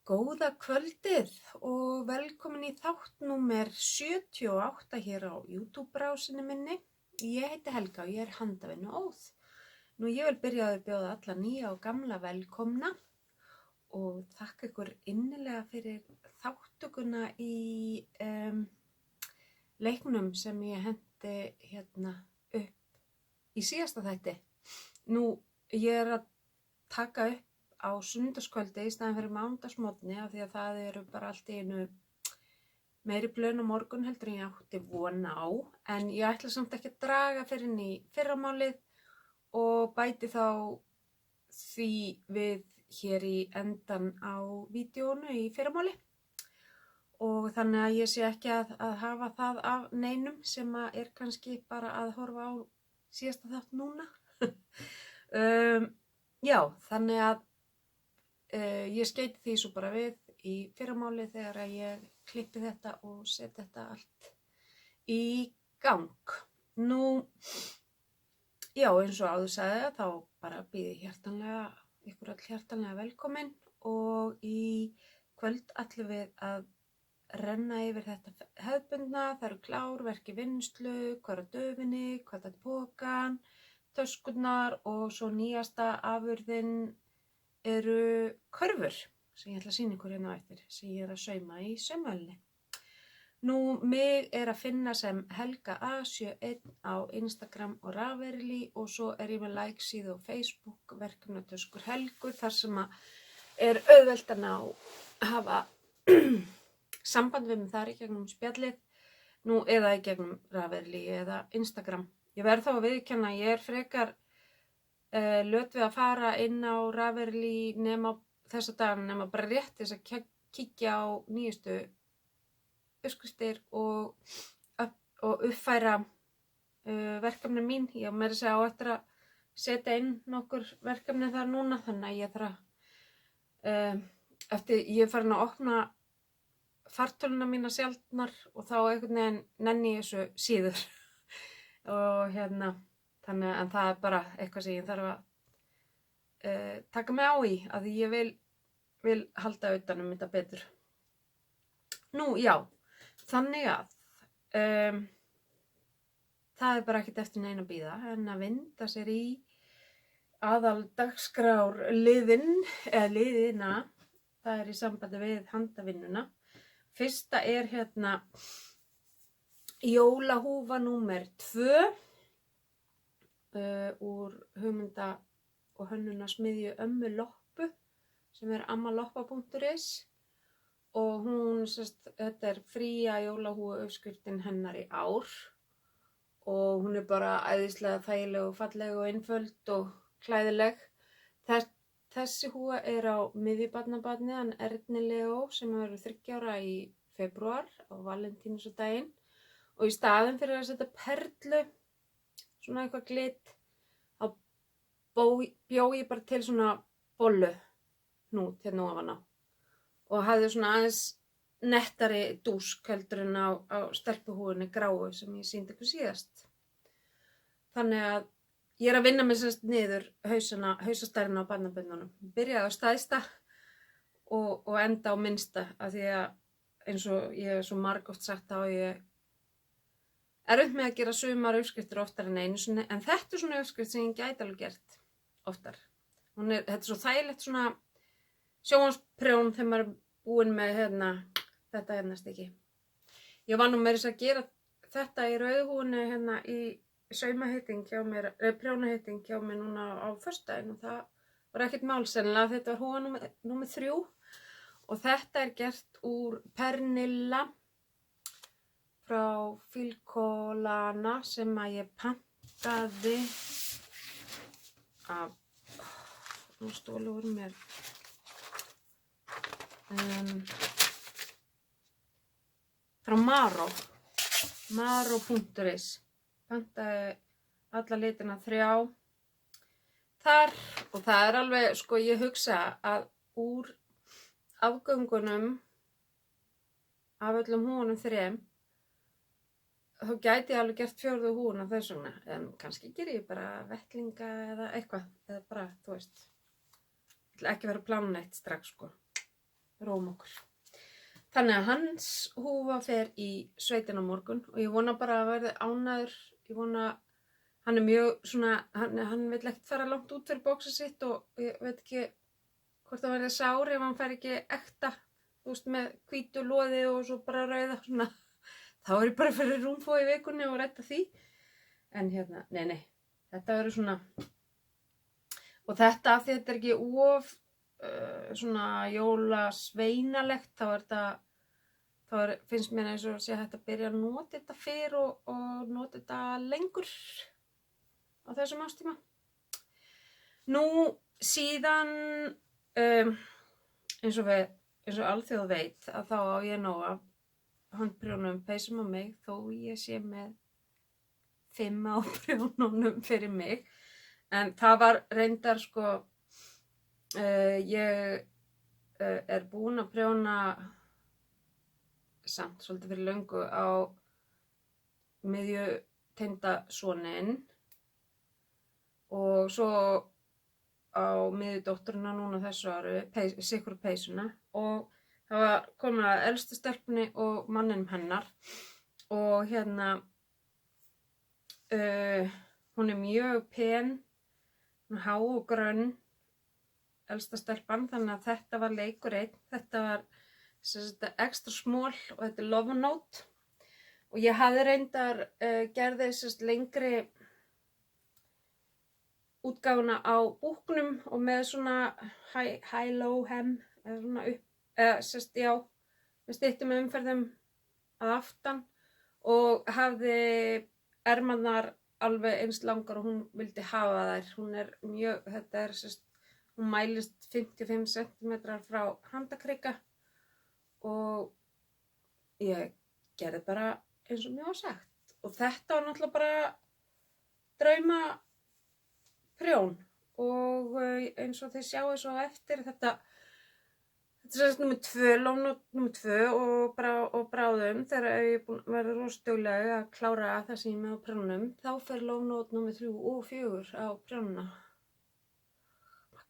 Góða kvöldið og velkomin í þátt númer 78 hér á YouTube-brásinni minni. Ég heiti Helga og ég er handavinnuóð. Ég vil byrja að bjóða alla nýja og gamla velkomna og þakka ykkur innilega fyrir þáttökuna í leiknum sem ég hendi hérna upp í síðasta þætti. Ég er að taka upp á sunnudagskvöldi í staðinn fyrir mánudagsmorgni af því að það eru bara allt í einu meiri plön á morgun heldur en ég átti von á, en ég ætla samt ekki að draga fyrir inn í fyrramálið og bæti þá því við hér í endan á vídeónu í fyrramáli og þannig að ég sé ekki að hafa það af neinum sem er kannski bara að horfa á síðasta þátt núna. Já, þannig að ég skeyti því svo bara við í fyrramáli þegar að ég klippi þetta og set þetta allt í gang. Já, eins og áður sagði þá bara býð ég ykkur öll hjartanlega velkomin og í kvöld ætlum við að renna yfir þetta hefðbundna, það eru klár, verk í vinnslu, hvað er á döfinni, hvað er pokan, töskurnar og svo nýjasta afurðin eru körfur sem ég ætla að sýna ykkur hérna á eftir, sem ég er að sauma í saumvélinni. Mig er að finna sem Helga A71 á Instagram og Ravelry og svo er ég með like-síðu á Facebook, verkefnatöskur Helgu, þar sem er auðvelt að hafa samband við mig þar í gegnum spjallið eða í gegnum Ravelry eða Instagram. Ég verð þá að viðurkenna að ég er frekar löt við að fara inn á Ravelry nema þessa dagana, nema bara rétt þess að kíkja á nýjustu uppskriftir og uppfæra verkefni mín. Ég á meira að segja á eftir að setja inn nokkur verkefni þar núna, þannig að ég þarf ég er farin að opna fartöluna mína sjaldnar og þá einhvern veginn nenni ég þessu síður og þannig að það er bara eitthvað sem ég þarf að taka mig á í, að ég vil halda utan þetta betur. Já, þannig að það er bara ekkert eftir neina að bíða en að vinda sér í aðal dagskrár liðina, það er í sambandi við handavinnuna. Fyrsta er jólahúfa númer 2. Úr hugmynda- og hönnunasmiðju Ömmu Loppu sem er ammaloppa.is og þetta er fría jólahúfu uppskriftin hennar í ár og hún er bara æðislega þægileg og falleg og einföld og klæðileg. Þessi húfa er á miðjubarnabarnið, hann Erni Leó sem verður 30 ára í febrúar á valentínusardaginn og í staðinn fyrir að setja perlu, svona eitthvað glitt, þá bjó ég bara til svona bollu hnút hérna ofan á og hafði svona aðeins nettari dúsk heldur en á stelpuhúfunni gráu sem ég sýndi ykkur síðast. Þannig að ég er að vinna með niður hausastærina á barnaböndunum. Byrjaði á stæðsta og enda á minnsta af því að eins og ég hef svo margoft sagt þá ég erfitt með að gera sumar uppskriftir oftar en einu sinni, en þetta er svona uppskrift sem ég gæti alveg gert oftar. Þetta er svo þægilegt svona sjónvarpsprjón þegar maður er búinn með þetta stykki. Ég var meira að gera þetta í rauðhúfunni í saumaheiting hjá mér, prjónaheiting hjá mér núna á föstudaginn og það var ekkert mál sennilega. Þetta var húfa númer 3 og þetta er gert úr pernilla frá Filcolana sem að ég pantaði af, nú stólu úr mér, frá Maro.is, pantaði alla litina 3 þar og það er alveg, ég hugsa að úr afgöngunum af öllum húfunum 3 þá gæti ég alveg gert 4. húfuna þess vegna, en kannski ger ég bara vettlinga eða eitthvað, eða bara, þú veist, ég ætla ekki að vera að plana neitt strax, róum okkur. Þannig að hans húfa fer í sveitin á morgun og ég vona bara að verði ánægður. Ég vona, hann er mjög svona, hann vill ekkert fara langt út fyrir bóksið sitt og ég veit ekki hvort það verði sár ef hann fær ekki ekta, þú veist, með hvítu loði og svo bara rauða svona. Þá er ég bara fyrir rúmfói í vikunni og redda því. En hérna, nei, þetta verður svona, og þetta af því þetta er ekki of svona jólasveinalegt, finnst mér eins og sé hægt að byrja að nota þetta fyrr og nota þetta lengur á þessum ástíma. Nú síðan, eins og alþjóð veit, að þá á ég nóg af handprjónum peysum á mig, þó ég sé með 5 á prjónunum fyrir mig. En það var reyndar sko, ég er búin að prjóna samt svolítið fyrir löngu á miðju tengdasoninn og svo á miðju dótturina núna þessu ári, sikkur peysuna, og það var komin að elstu stelpunni og manninum hennar og hérna hún er mjög pen, há og grönn, elsta stelpan, þannig að þetta var leikur einn. Þetta var extra small og þetta er love note og ég hafði reyndar gerði lengri útgáfuna á búknum og með svona high-low hem eða svona upp, með styttum umferðum að aftan og hafði ermarnar alveg eins langar og hún vildi hafa þær. Hún er mjög, þetta er hún mælist 55 cm frá handakrika og ég gerði bara eins og mér var sagt. Og þetta var náttúrulega bara drauma prjón og eins og þið sjáu svo eftir þetta er númer 2, lónót númer 2 og bráðum þegar ég verður róstuglega að klára það sem ég með á prjónunum, þá fer lónót númer 3 og 4 á prjónuna.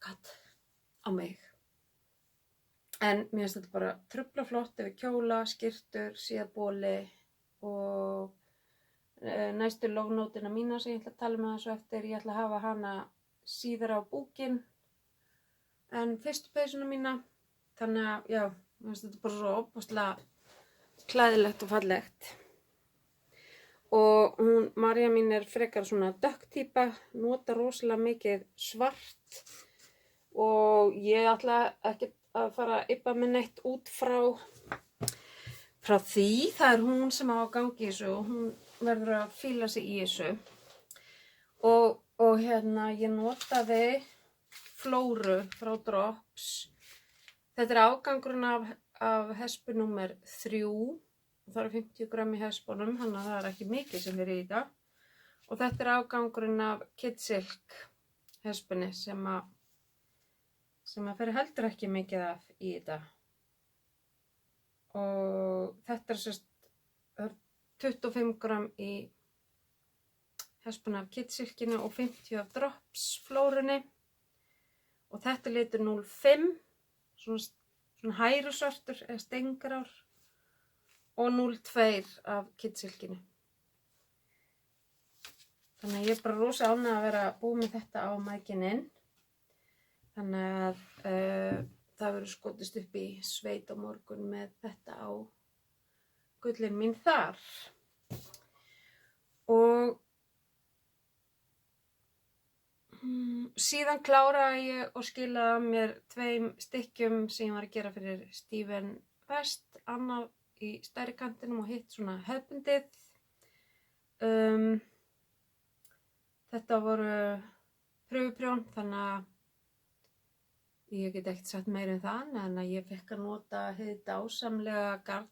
Á mig. En mér finnst þetta bara trufla flott yfir kjóla, skyrtur, síðabóli og næstu lognótina mína sem ég ætla að tala með þessu eftir. Ég ætla að hafa hana síðar á búkinn en fyrstu peysuna mína. Þannig að, já, mér finnst þetta bara svo óbúslega klæðilegt og fallegt. Og Marja mín er frekar svona dökk týpa, nota rosalega mikið svart og ég ætla ekki að fara að yppa mig neitt út frá því. Það er hún sem á að gangi í þessu og hún verður að fíla sig í þessu. Og hérna, ég notaði Flóru frá Drops. Þetta er afgangurinn af hespu númer 3. Það eru 50 gram í hespunum, þannig að það er ekki mikið sem er í þetta. Og þetta er afgangurinn af Kidsilk hespunni sem að fer heldur ekki mikið af í þetta. Og þetta er 25 gram í hespuna af Kidsilkinu og 50 af Drops Flórunni. Og þetta er litur 05, svona hærusvartur eða steingrár. Og 02 af Kidsilkinu. Þannig að ég er bara rosa ánægð að vera búið með þetta á mækininn. Þannig að það verður skotist upp í sveit á morgun með þetta á gullin mín þar. Og síðan kláraði ég og skilaði mér 2 stykkjum sem ég var að gera fyrir Steven West, annað í stærri kantinum og hitt svona hefbundið. Þetta voru pröfuprjón, þannig að ég get ekkert sagt meira það, en að ég fekk að nota hið dásamlega garn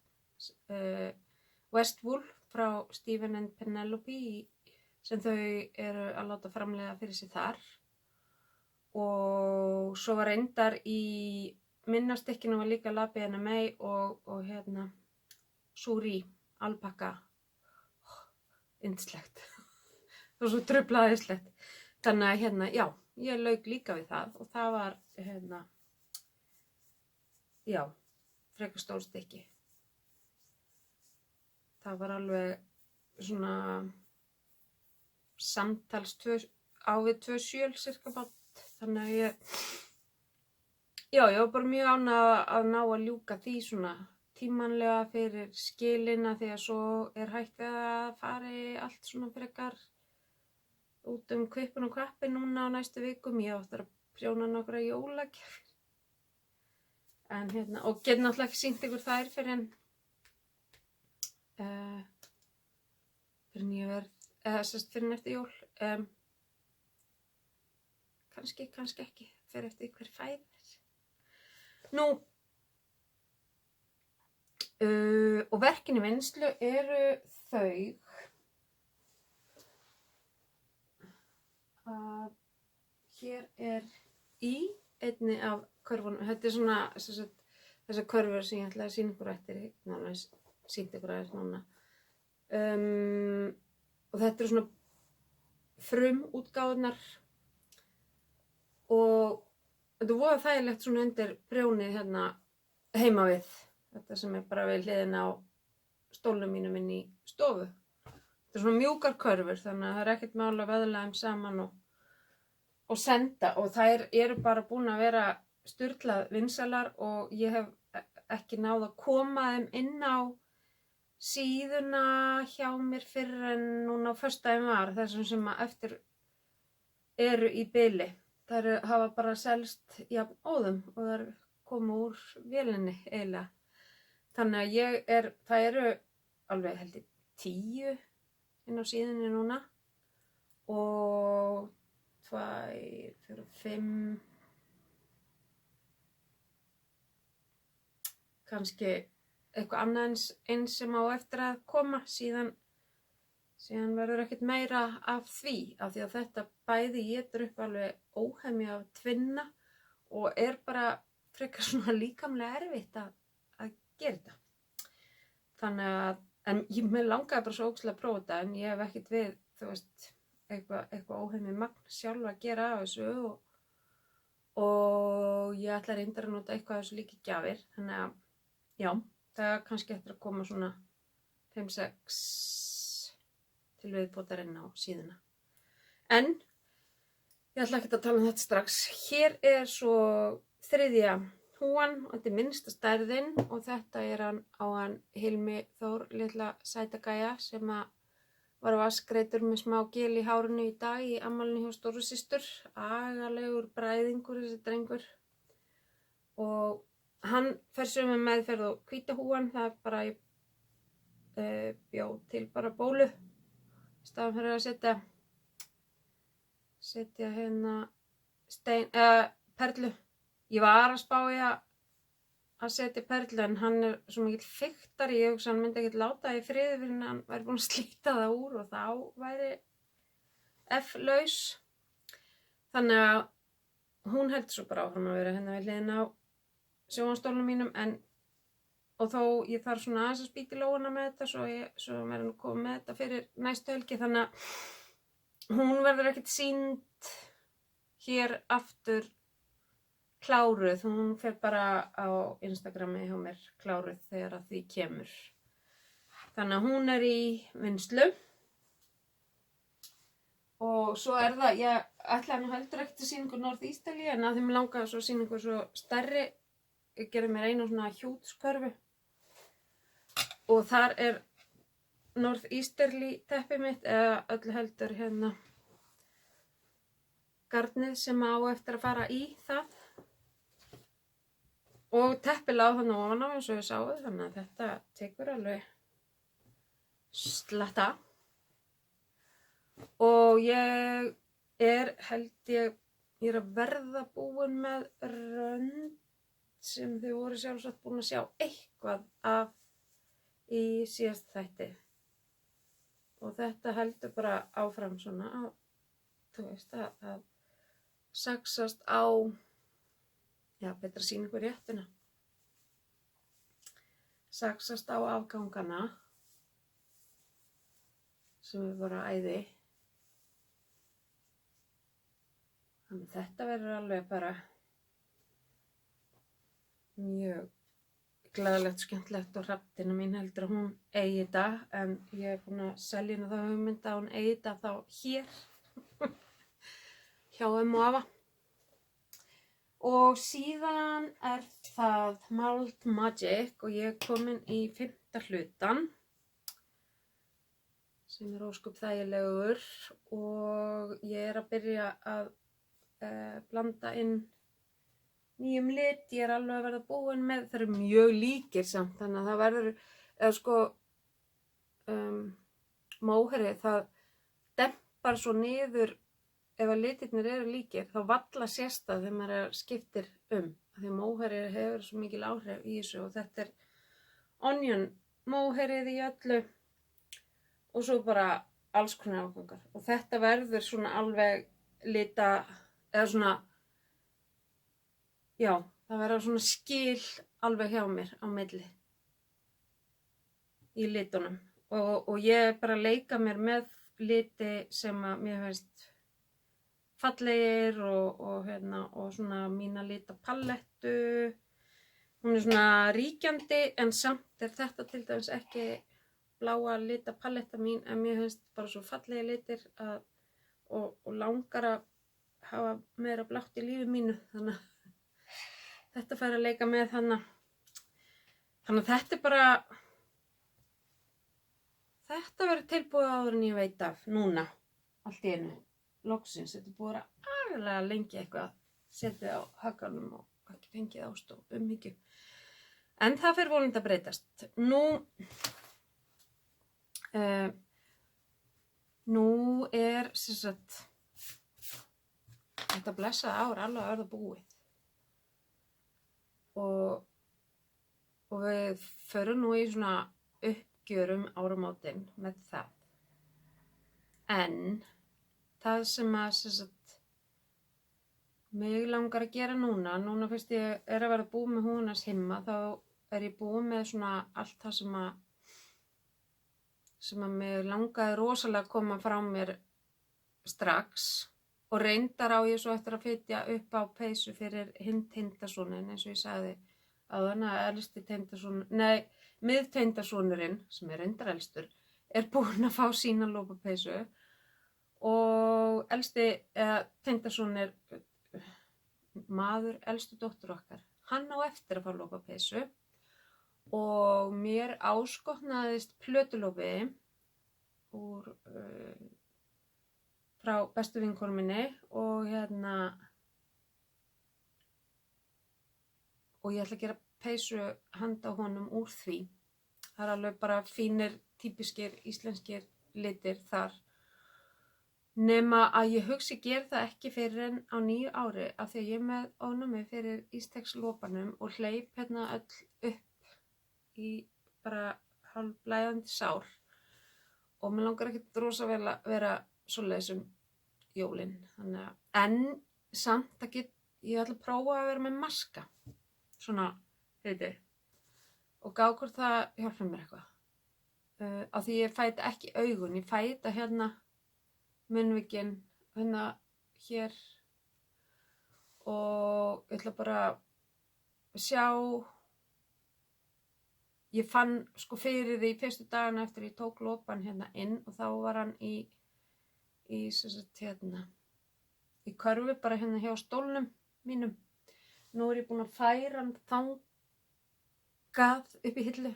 Westwool frá Stephen and Penelope sem þau eru að láta framleiða fyrir sig þar. Og svo var reyndar í minna stykkinu var líka Labi NMA og hérna Suri alpaka. Yndislegt. Það var svo truflaðislegt. Þannig að hérna, já, ég lauk líka við það og það var, hérna, já, frekar stór stykki. Það var alveg svona samtals á við 2 sjöl cirka bát. Þannig að ég var bara mjög ánægð að ná að ljúka því svona tímanlega fyrir skilina því að svo hætt við að fari allt svona frekar út kvippin og kvappi núna á næstu vikum. Ég á eftir að prjóna nokkra jólagjafir. En og get náttúrulega ekki sýnt ykkur þær fyrir en ég verð, fyrir eftir jól. Kannski ekki, fyrir eftir hver fæðir. Nú, og verkin í vinnslu eru þau að hér í einni af körfunum, þetta svona þessar körfur sem ég ætla að sýna ykkur eftir, sýnt ykkur aðeins núna. Og þetta eru svona frumútgáfurnar og þetta voru þægilegt svona undir prjónið heima við. Þetta sem bara við hliðina á stólnum mínum inn í stofu. Þetta er svona mjúkar körfur þannig að það er ekkert mál að veðla þeim saman og senda og þær eru bara búin að vera sturlað vinsælar og ég hef ekki náð að koma þeim inn á síðuna hjá mér fyrr en núna á föstudaginn var þessum sem að eftir eru í bili. Þær hafa bara selst jafn óðum og þær komu úr vélinni eiginlega. Þannig að það eru alveg held ég 10 inn á síðunni núna og 2, 4, 5 kannski eitthvað annað eins sem á eftir að koma síðan verður ekkert meira af því af því að þetta bæði étur upp alveg óhemju af tvinna og bara frekar svona líkamlega erfitt að gera þetta. Þannig að, en mér langaði bara svo ógeðslega að prófa þetta en ég hef ekkert við, þú veist, eitthvað óhemju magn sjálf að gera af þessu og ég ætla reyndar að nota eitthvað af þessu líka í gjafir. Þannig að, já, það er kannski eftir að koma svona 5-6 til viðbótar inn á síðuna. En ég ætla ekkert að tala þetta strax. Hér svo þriðja húan, þetta er minnsta stærðin og þetta á hann Hilmi Þór, litla sæta gæja sem var vatnsgreiddur með smá gel í hárinu í dag í afmælinu hjá stóru systur. Agalegur bræðingur þessi drengur. Og hann fer sömu meðferð og hvíta húan, það bara ég bjó til bara bólu. Í staðan fyrir að setja perlu. Ég var að spá í að setja perlu en hann svo mikill fiktari, ég hugsa hann myndi ekkert láta í friði fyrir en hann væri búinn að slíta það úr og þá væri F-laus. Þannig að hún heldur svo bara áfram að vera við hliðina á sjónvarpsstólnum mínum og þó ég þarf svona aðeins að spýta í lófana með þetta svo verður nú komið með þetta fyrir næstu helgi þannig að hún verður ekkert sýnd hér aftur kláruð, hún fer bara á Instagrami hjá mér kláruð þegar að því kemur. Þannig að hún í vinnslu og svo það, ég ætlaði nú heldur ekkert að sýna ykkur Northeasterly en að því mér langaði svo að sýna ykkur svo stærri, ég gerði mér einu svona hjútskörfu og þar Northeasterly teppið mitt eða öllu heldur garnið sem á eftir að fara í það. Og teppið lá þannig ofan á eins og við sáum þannig að þetta tekur alveg slatta. Og ég held ég að verða búin með rönd sem þau voru sjálfsagt búin að sjá eitthvað af í síðast þætti. Og þetta heldur bara áfram svona að, þú veist, að saxast á, já, betra að sýna ykkur réttina. Saxast á afgangana sem bara æði. Þannig að þetta verður alveg bara mjög glaðlegt, skemmtilegt og hrafntina mín heldur að hún eigi þetta, en ég er búin að selja henni þá hugmynd að hún eigi þetta þá hér hjá og afa. Og síðan er það Malt Magic og ég er komin í 5. hlutan sem er ósköp þægilegur og ég er að byrja að blanda inn nýjum lit. Ég er alveg að verða búin með, það eru mjög líkir samt, þannig að það verður, eða sko, móherri, það dempar svo niður, ef að litirnir eru líkir, þá valla sést það þegar maður skiptir því móherri hefur svo mikil áhrif í þessu og þetta er onion móherrið í öllu og svo bara alls konar afgangar og þetta verður svona alveg lita, eða svona, já, það verður svona skil alveg hjá mér á milli í litunum og ég er bara að leika mér með liti sem að mér finnst fallegir og svona mína litapalettu. Hún er svona ríkjandi en samt er þetta til dæmis ekki bláa litapaletta mín en mér finnst bara svo fallegi litir og langar að hafa meira blátt í lífi mínu þannig að þetta fær að leika með þannig að þetta er bara þetta verður tilbúið áður en ég veit af núna allt í einu loksins, þetta er búið að agalega lengi eitthvað setið á hakanum og ekki fengið ástof mikið en það fyrir vonandi að breytast nú er sem sagt þetta blessaða ár alveg að verða búið og við förum nú í svona uppgjörum áramótin með það en það sem að sem sagt, mig langar að gera núna fyrst ég er að vera búið með húnars himma þá er ég búið með svona allt það sem að mig langaði rosalega að koma frá mér strax og reyndar á ég svo eftir að flytja upp á peysu fyrir hinn tengdasonin eins og ég sagði áðan að elsti miðtengdasonurinn sem er reyndar elstur er búinn að fá sína lopapeysu og elsti tengdasonur maður elstu dóttur okkar hann á eftir að fá lopapeysu og mér áskotnaðist plötulopi úr frá bestu vinkonu minni og og ég ætla að gera peysu handa honum úr því það er alveg bara fínir típiskir íslenskir litir þar nema að ég hugsi gera það ekki fyrir en á nýju ári af því að ég er með ofnæmi fyrir ístekslopanum og hleyp öll upp í bara hálfblæðandi sár og mér langar ekki rosa vel að vera svoleiðis jólin en samt að ég ætla að prófa að vera með maska svona, og gá hvort það hjálpa mér eitthvað af því ég fæti ekki augun ég fæti munnvikin hér og ég ætla bara að sjá ég fann sko fyrir því fyrstu dagana eftir ég tók lopan inn og þá var hann í körfu bara hjá stólnum mínum nú er ég búin að færa hann þangað upp í hillu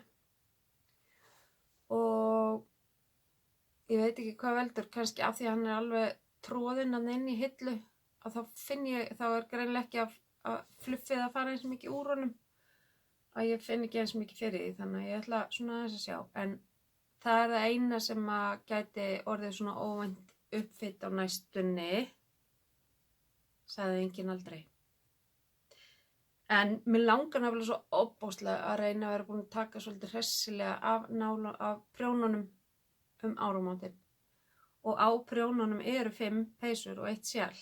og ég veit ekki hvað veldur, kannski af því að hann er alveg tróðinn inn í hillu að þá er greinilega ekki að fluffið að fara eins mikið úr honum að ég finn ekki eins mikið fyrir því þannig að ég ætla svona aðeins að sjá en það er það eina sem að gæti orðið svona óvænt uppfit á næstunni sagði enginn aldrei en mér langar nefnilega svo óbóðslega að reyna að vera búin að taka svolítið hressilega af prjónunum áramótin og á prjónunum eru 5 peysur og 1 sjal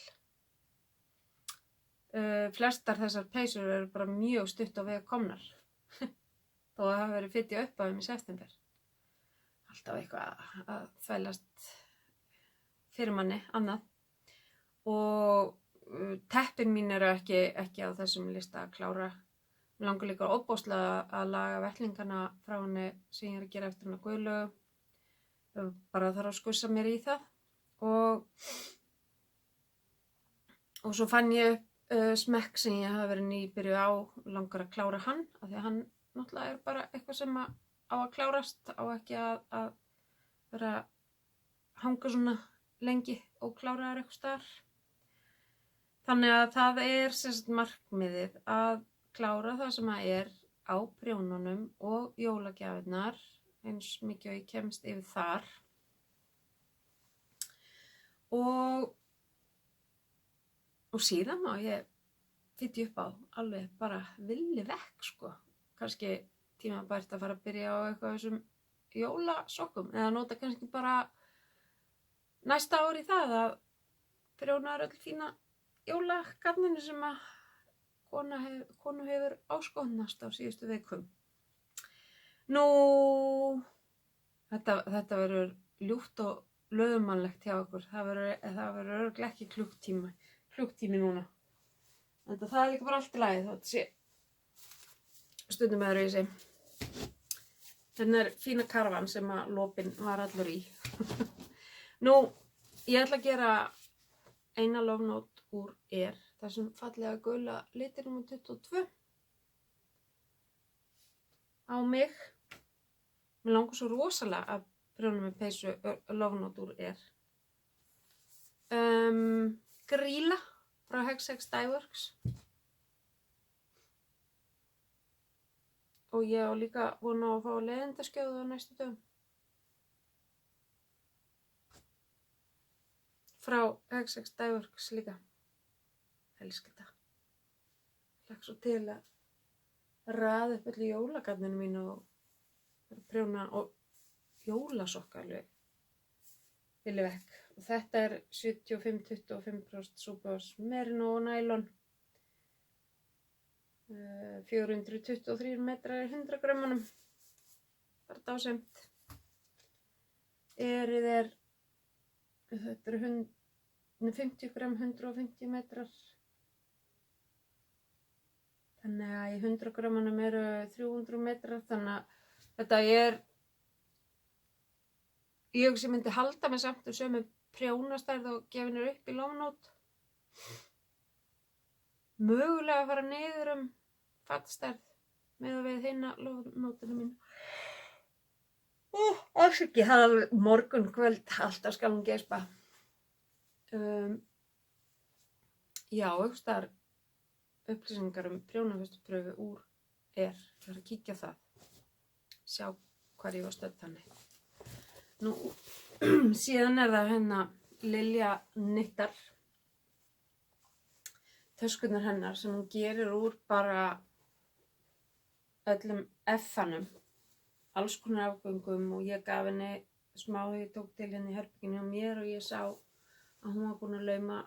flestar þessar peysur eru bara mjög stutt á veg komnar þó að það hafi verið fytja upp á þeim í september alltaf eitthvað að þvælast fyrir manni annað og teppin mín eru ekki á þessum lista að klára Mér langar líka ofboðslega að laga vettlingana frá henni sem ég að gera eftir henni Guðlaugu. Bara þarf að skussa mér í það. Og svo fann ég smekk sem ég hafi verið nýbyrjuð á, langar að klára hann, af því að hann náttúrulega bara eitthvað sem á að klárast, á ekki að vera að hanga svona lengi og kláraður eitthvað staðar. Þannig að það sem sagt markmiðið að klára það sem á prjónunum og jólagjafirnar, eins mikið og ég kemst yfir þar. Og síðan má ég fytja upp á alveg bara villi vekk, sko. Kannski tímabært að fara að byrja á eitthvað þessum jólasokkum, eða nota kannski bara næsta ár í það að prjóna öll fína jólagarninu sem að konu hefur áskotnast á síðustu vikum. Nú, þetta verður ljúft og löðumannlegt hjá okkur. Það verður örugglega ekki klukktími núna. En það líka bara allt í lagi, þótt sé stundum öðruvísi. Hérna fína karvan sem að lopinn var allur í. Nú, ég ætla að gera eina love note úr þessum fallega gula litir nr. 22 á mig. Mér langar svo rosalega að prjóna með peysu love note úr Grýla frá Hex Dyeworks. Og ég á líka vona á að fá leiðindaskjóðu á næstu dögum. Frá Hex Dyeworks líka. Elska þetta. Hlakka svo til að raða upp öllu jólagarninu mínu og prjóna og jólasokka alveg villi vekk. Og þetta 75-25% súpás merino og nælon. 423 metrar 100 grömmunum. Bara dásamt. Þetta 50 gram, 150 metrar. Þannig að í 100 grömmunum 300 metrar. Þannig að þetta ég sem myndi halda mig samt sömu prjónastærð og gefa henni upp í love note. Mögulega að fara niður fattstærð með að við hina love note-inu mínu. Afsakið, það alveg morgun kvöld, alltaf skal hún geispa. Já, einhverstaðar upplýsingar prjónafestupröfu úr ég þarf að kíkja það. Sjá hvar ég var stödd þannig. Nú, síðan það hérna Lilja Knittar. Töskurnar hennar sem hún gerir úr bara öllum F-anum. Alls konar afgöngum og ég gaf henni smá þegar ég tók til henni í herberginu hjá mér og ég sá að hún var búin að lauma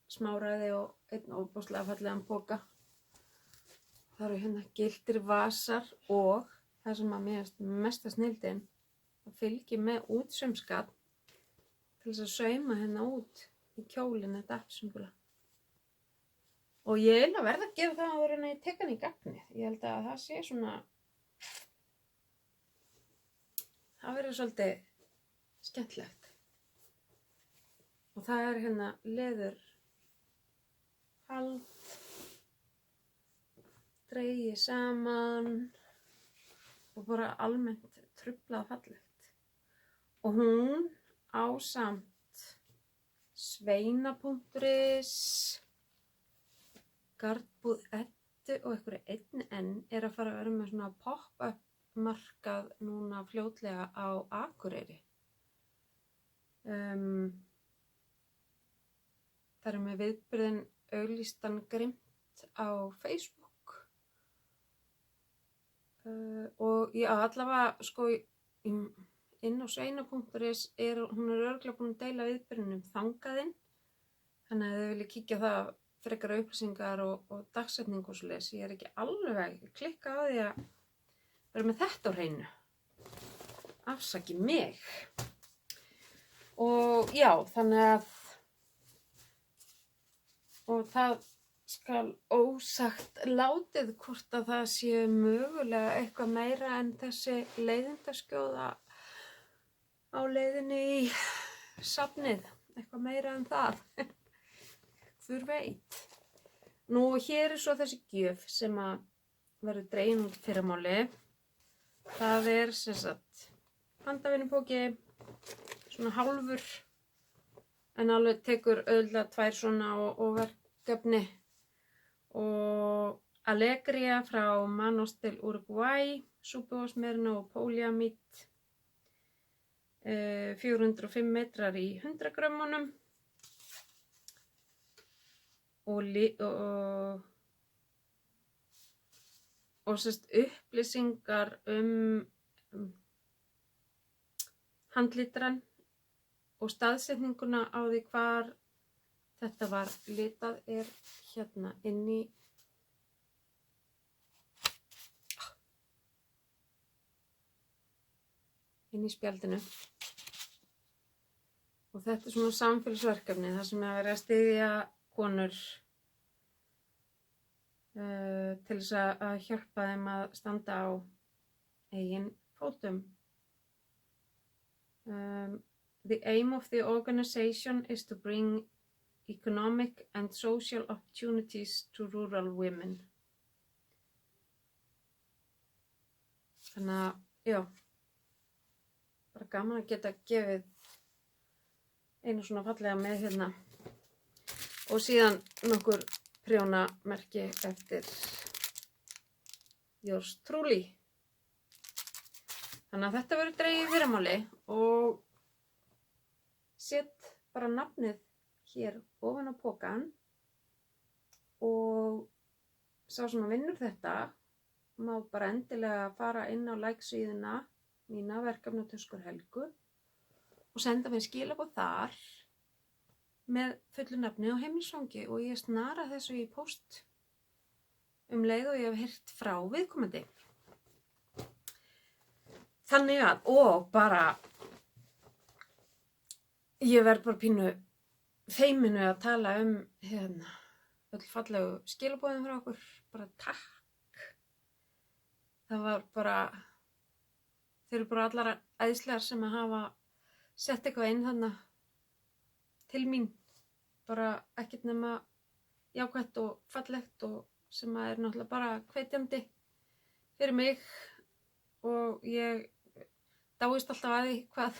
smáræði og einn óbúslega fallegan poka. Það eru hérna gylltir vasar og það sem að mér mesta snilldin að fylgi með útsaumsgat til þess að sauma hérna út í kjólinn þetta appelsínugula. Og ég verð að gera það áður en ég tek hann í gagnið. Ég held að það sé svona, það verður svolítið skemmtilegt. Og það hérna leður hald, dregið saman og bara almennt truflað fallegt. Og hún ásamt sveina.is, Garðbúð Eddu og einhverju 1N að fara að vera með svona pop-up markað núna fljótlega á Akureyri. Það með viðburðin auglýstan grimt á Facebook. Og já, allavega sko inn á sveina.is hún örugglega búin að deila viðburðinum þangaðinn. Þannig að þau vilja kíkja það frekara upplýsingar og dagsetning og svoleiðis. Ég ekki alveg klikka á því að vera með þetta á hreinu. Afsaki mig. Og já, þannig að og það skal ósagt látið hvort að það sé mögulega eitthvað meira en þessi leiðindaskjóða á leiðinni í safnið, eitthvað meira en það. Hver veit. Nú hér svo þessi gjöf sem að verður dregin út fyrramáli. Það sem sagt handavinnupóki, svona hálfur, en alveg tekur auðvitað 2 svona og verkefni. Og Alegria frá Manos del Uruguay, Súbos Merino og Poliamid, 405 metrar í 100 grömmunum og sérst upplýsingar handlitran og staðsetninguna á því hvar þetta var litað hérna inn í spjaldinu. Og þetta svona samfélagsverkefni þar sem verið að styðja konur til þess að hjálpa þeim að standa á eigin fótum. The aim of the organization is to bring economic and social opportunities to rural women. Þannig að, já, bara gaman að geta gefið einu svona fallega með hérna. Og síðan nokkur prjónamerki eftir Yours Truly. Þannig að þetta verður dregið í fyrramáli og set bara nafnið hér ofan á pokann og sá sem að vinnur þetta má bara endilega fara inn á like-síðuna mína verkefnatöskur Helgu og senda mér skilaboð þar með fullu nafni og heimilisfangi og ég snara þessu í póst leið og ég hef heyrt frá viðkomandi. Þannig að, og bara, ég verð bara pínu feiminu að tala hérna, öll fallegu skilaboðin frá okkur, bara takk. Það var bara, þeir eru bara allar æðislegar sem að hafa sett eitthvað inn þarna til mín. Bara ekkert nema jákvætt og fallegt og sem að náttúrulega bara hvetjandi fyrir mig og ég dáist alltaf að því hvað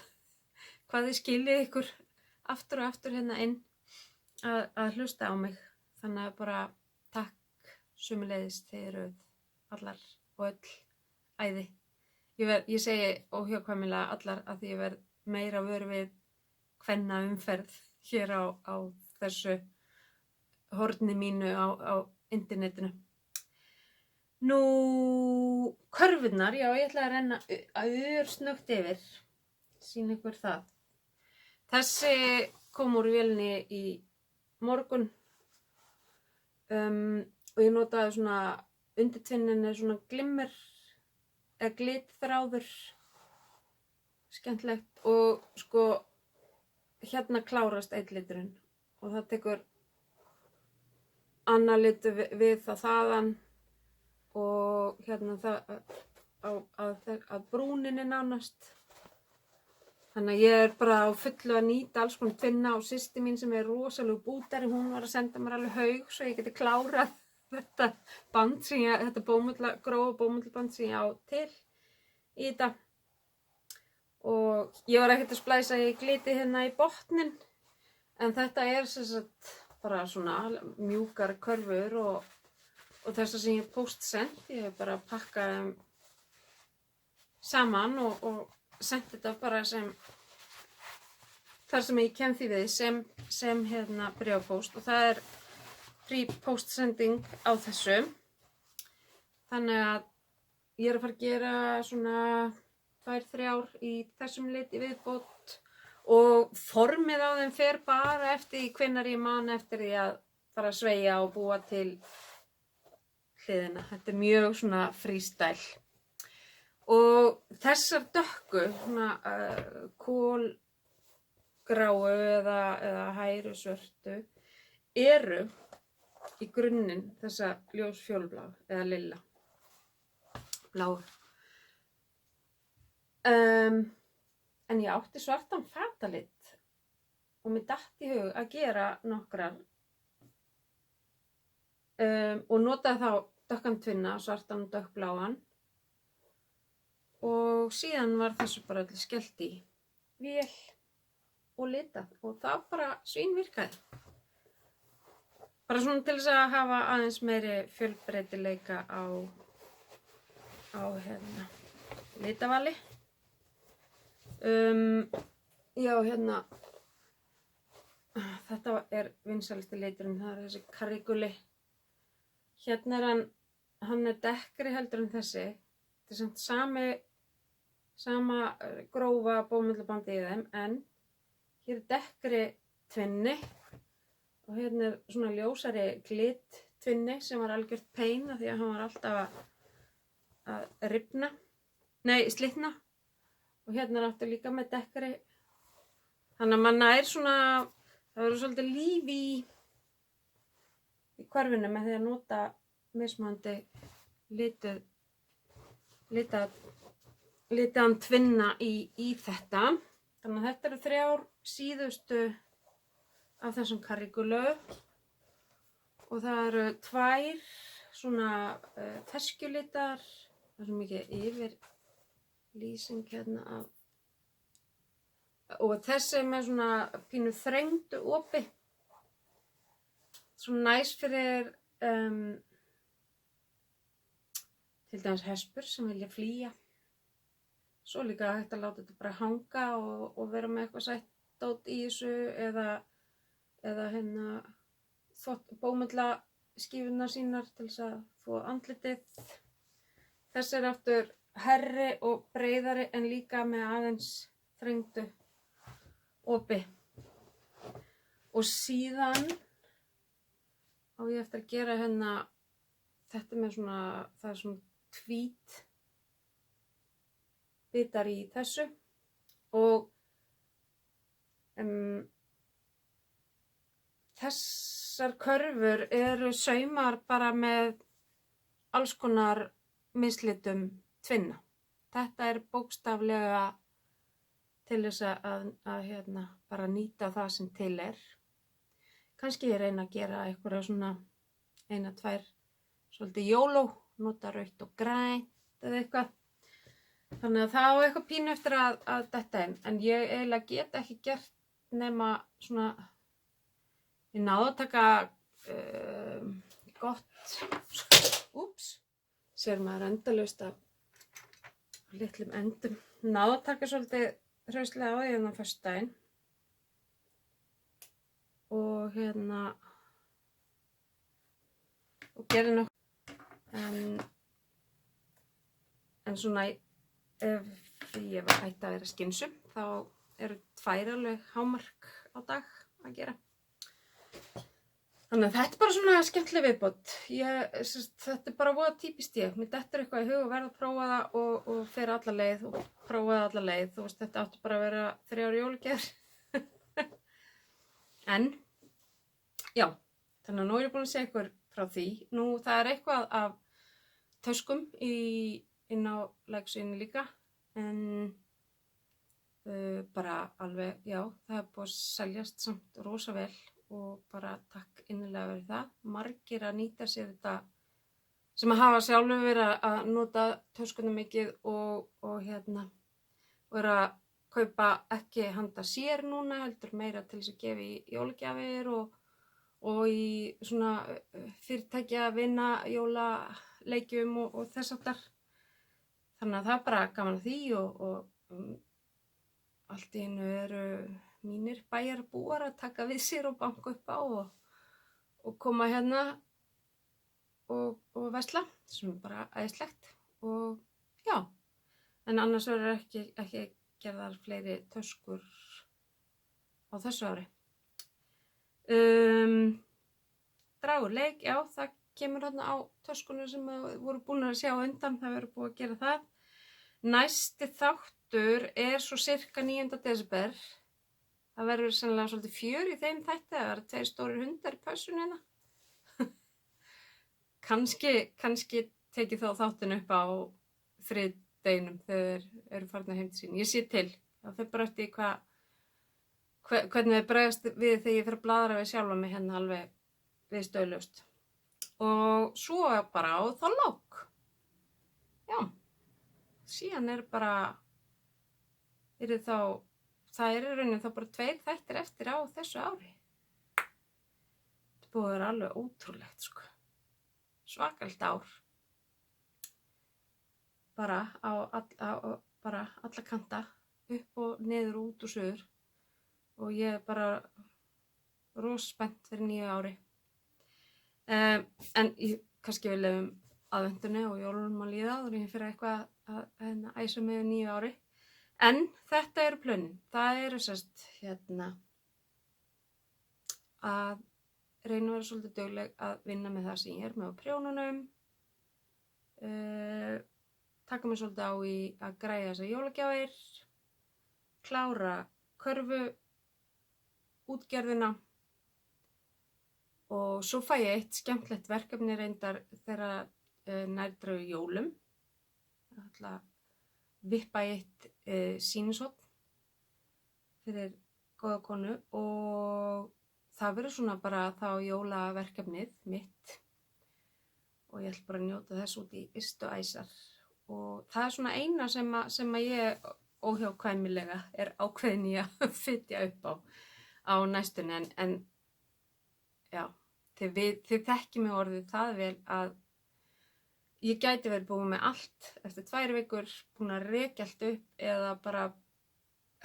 þið skiljið ykkur aftur og aftur hérna inn að hlusta á mig. Þannig að bara takk sömuleiðis, þið eruð allar og öll æði. Ég segi óhjákvæmilega allar að því ég verð meira vör við kvenna umferð hér á þessu horni mínu á internetinu. Nú, körfurnar, já, ég ætla að renna örsnöggt yfir, sýna ykkur það. Þessi kom úr vélinni í morgun og ég notaði svona, undirtvinnin svona glimmer eða glitþráður, skemmtilegt og sko, hérna klárast einn liturinn og það tekur annar litur við það þaðan og hérna að brúninni nánast. Þannig að ég bara á fullu að nýta alls konar tvinna og systir mín sem rosalegu bútari, hún var að senda mér alveg haug svo ég geti klárað þetta band sem þetta grófa bómullband sem ég á til í þetta. Og ég var ekkert að splæsa í gliti hérna í botnin en þetta sem sagt bara svona mjúkar körfur og þessar sem ég póstsend, ég hef bara pakkað þeim saman og sent þetta bara þar sem ég kem því við sem hérna bréfapóst og það free postsending á þessu. Þannig að ég að fara að gera svona 2-3 í þessum lit í viðbót og formið á þeim fer bara eftir hvenær ég man eftir því að fara að sveigja og búa til hliðina. Þetta mjög svona freestyle. Og þessar dökku, svona kólgráu eða hæru svörtu í grunninn þessa ljós fjólblá eða lilla bláu. En ég átti svartan fatalit og mér datt í hug að gera nokkrar og notaði þá dökkan tvinna, svartan og dökkbláan og síðan var þessu bara allir skellt í vél og litað og það bara svínvirkaði. Bara svona til þess að hafa aðeins meiri fjölbreytileika á litavali. Já, þetta er vinsælasti liturinn, það er þessi karríguli. Hérna er hann er dekkri heldur en þessi. Þetta er samt sama grófa bómullabandi í þeim, en hér er dekkri tvinni og hérna er svona ljósari glitt tvinni sem var algjört pain af því að hann var alltaf að slitna og hérna er aftur líka með dekkri. Þannig að mann er svona, það verður svolítið líf í hverfinu með því að nota mismunandi litaðan tvinna í þetta. Þannig að þetta eru 3 síðustu af þessum karrígulu og það eru 2 svona ferskjulitar. Það er svo mikið yfirlýsing hérna af. Og þessi með svona pínu þrengdu opi. Svona næs fyrir til dæmis hespur sem vilja flýja. Svo líka hægt að láta þetta bara hanga og vera með eitthvað sætt dót í þessu eða bómullaskífurnar sínar til þess að þvo andlitið. Þessi er aftur hærri og breiðari en líka með aðeins þrengdu opi. Og síðan á ég eftir að gera þetta með svona, það er svona tvít bitar í þessu og þessar körfur eru saumar bara með alls konar mislitum tvinna. Þetta er bókstaflega til þess að bara nýta það sem til er. Kannski ég reyna að gera einhverja svona 1-2 svolítið jóló, nota rautt og grænt eða eitthvað. Þannig að það á eitthvað pínu eftir að detta inn, en ég eiginlega get ekki gert nema svona, ég náðu að taka gott, sér maður endalaust af litlum endum, náðu að taka svolítið hraustlega á því á föstudaginn og og gerði nokkuð, en svona ef ég var hætt að vera skynsum þá eru 2 alveg hámark á dag að gera. Þannig að þetta er bara svona skemmtileg viðbót. Þetta er bara voða típist ég. Mér dettur eitthvað í hug og verð að prófa það og fer alla leið og prófa það alla leið. Þú veist, þetta átti bara að vera 3 jólagjafir. En, já, þannig að nú er ég búin að segja ykkur frá því. Nú, það er eitthvað af töskum inn á læksíðunni líka, en bara alveg, já, það er búið að seljast samt rosa vel og bara takk innilega fyrir það. Margir að nýta sér þetta sem að hafa sjálfur verið að nota töskunum mikið og er að kaupa ekki handa sér núna, heldur meira til þess að gefa í jólagjafir og í svona fyrirtækja vinna jólaleikjum og þess aftar. Þannig að það er bara gaman að því og allt í einu eru mínir bæjarbúar að taka við sér og banka upp á og koma hérna og versla, sem er bara æðislegt. Og já, en annars verður ekki gerðar fleiri töskur á þessu ári. Dragur leik, já, það kemur hérna á töskunum sem voru búin að sjá undan, það verður búið að gera það. Næsti þáttur er svo cirka 9. desember. Það verður sennilega svolítið fjör í þeim þætti, það verður 2 stórir hundar í pössunni hérna. kannski tekið þá þáttinn upp á þriðdeginum þegar þeir eru farnir heim til sín. Ég sé til. Það fer bara eftir hvernig þið bregðast við þegar ég fer að bladra við sjálfa mig hérna alveg viðstöðulaust. Og svo bara á Þorlák. Já, síðan bara, það í rauninni þá bara 2 þættir eftir á þessu ári. Þetta búið að vera alveg ótrúlegt, sko. Svakalegt ár. Bara bara alla kanta, upp og niður og út og suður. Og ég bara rosa spennt fyrir nýju ári. En ég kannski vil lefum aðvendunni og jólunum að líða og ég fyrir eitthvað að æsa mig nýju ári. En þetta eru plönin. Það eru sérst að reyna að vera svolítið dugleg að vinna með það sem ég er með á prjónunum. Taka mig svolítið á í að græja þessar jólagjafir. Klára körfu útgerðina. Og svo fæ ég eitt skemmtilegt verkefni reyndar þegar nærdrau jólum. Ég ætla að vippa eitt sýnishorn fyrir góða konu og það verður svona bara þá jólaverkefnið mitt og ég ætla bara að njóta þess út í ystu æsar og það er svona eina sem að ég óhjákvæmilega er ákveðin í að fitja upp á næstunni en já, þið þekki mig orðið það vel að ég gæti verið búin með allt eftir 2 vikur, búin að rekja allt upp eða bara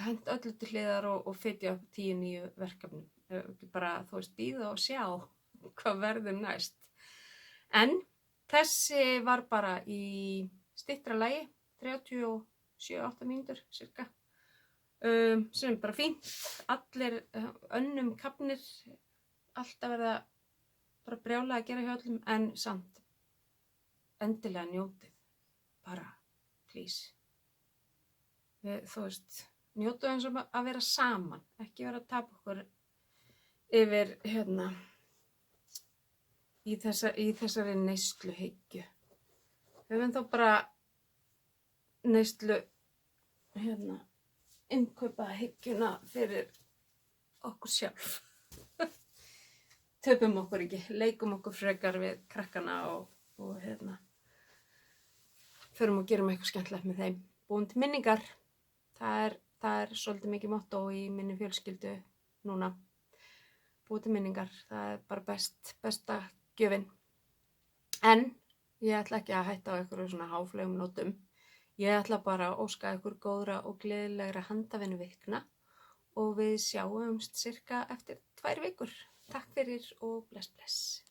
hent öllu til hliðar og fitja upp 10 nýju verkefnum. Bara þú veist bíða og sjá hvað verður næst. En þessi var bara í styttra lagi, 37-8 mínútur cirka. Sem er bara fínt. Allir önnum kafnir, alltaf verða bara brjálega að gera hjá öllum en samt. Endilega njótið, bara, please. Þú veist, njótið eins og að vera saman, ekki vera að tapa okkur yfir, í þessari neysluhyggju. Við höfum þá bara neyslu, innkaupahyggjuna fyrir okkur sjálf. Töpum okkur ekki, leikum okkur frekar við krakkana og förum og gerum eitthvað skemmtilegt með þeim. Búin til minningar. Það er svolítið mikið motto í minni fjölskyldu núna. Búin til minningar. Það er bara besta gjöfin. En ég ætla ekki að hætta á einhverju svona háflegum nótum. Ég ætla bara að óska ykkur góðra og gleðilegra handavinnu vikna og við sjáumst cirka eftir 2 vikur. Takk fyrir og bless bless.